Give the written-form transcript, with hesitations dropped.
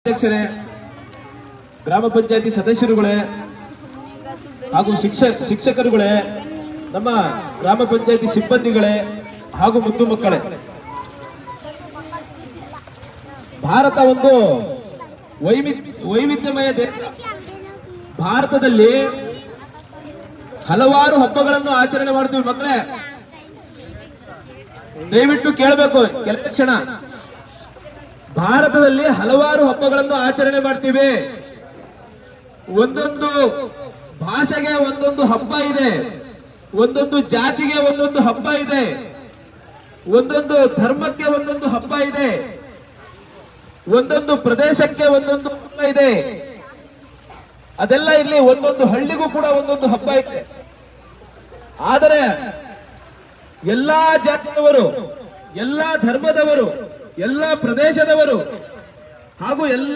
ಅಧ್ಯಕ್ಷರೇ, ಗ್ರಾಮ ಪಂಚಾಯತಿ ಸದಸ್ಯರುಗಳೇ ಹಾಗೂ ಶಿಕ್ಷಕರುಗಳೇ, ನಮ್ಮ ಗ್ರಾಮ ಪಂಚಾಯತಿ ಸಿಬ್ಬಂದಿಗಳೇ ಹಾಗೂ ಮುದ್ದು ಮಕ್ಕಳೇ, ಭಾರತ ಒಂದು ವೈವಿಧ್ಯಮಯ ದೇಶ. ಭಾರತದಲ್ಲಿ ಹಲವಾರು ಹಬ್ಬಗಳನ್ನು ಆಚರಣೆ ಮಾಡ್ತೀವಿ. ಮಕ್ಕಳೇ ದಯವಿಟ್ಟು ಕೇಳಬೇಕು ಕೆಲ ಕ್ಷಣ. ಭಾರತದಲ್ಲಿ ಹಲವಾರು ಹಬ್ಬಗಳನ್ನು ಆಚರಣೆ ಮಾಡ್ತೀವಿ. ಒಂದೊಂದು ಭಾಷೆಗೆ ಒಂದೊಂದು ಹಬ್ಬ ಇದೆ, ಒಂದೊಂದು ಜಾತಿಗೆ ಒಂದೊಂದು ಹಬ್ಬ ಇದೆ, ಒಂದೊಂದು ಧರ್ಮಕ್ಕೆ ಒಂದೊಂದು ಹಬ್ಬ ಇದೆ, ಒಂದೊಂದು ಪ್ರದೇಶಕ್ಕೆ ಒಂದೊಂದು ಹಬ್ಬ ಇದೆ. ಅದೆಲ್ಲ ಇಲ್ಲಿ ಒಂದೊಂದು ಹಳ್ಳಿಗೂ ಕೂಡ ಒಂದೊಂದು ಹಬ್ಬ ಇದೆ. ಆದರೆ ಎಲ್ಲಾ ಜಾತಿಯವರು, ಎಲ್ಲಾ ಧರ್ಮದವರು, ಎಲ್ಲಾ ಪ್ರದೇಶದವರು ಹಾಗೂ ಎಲ್ಲ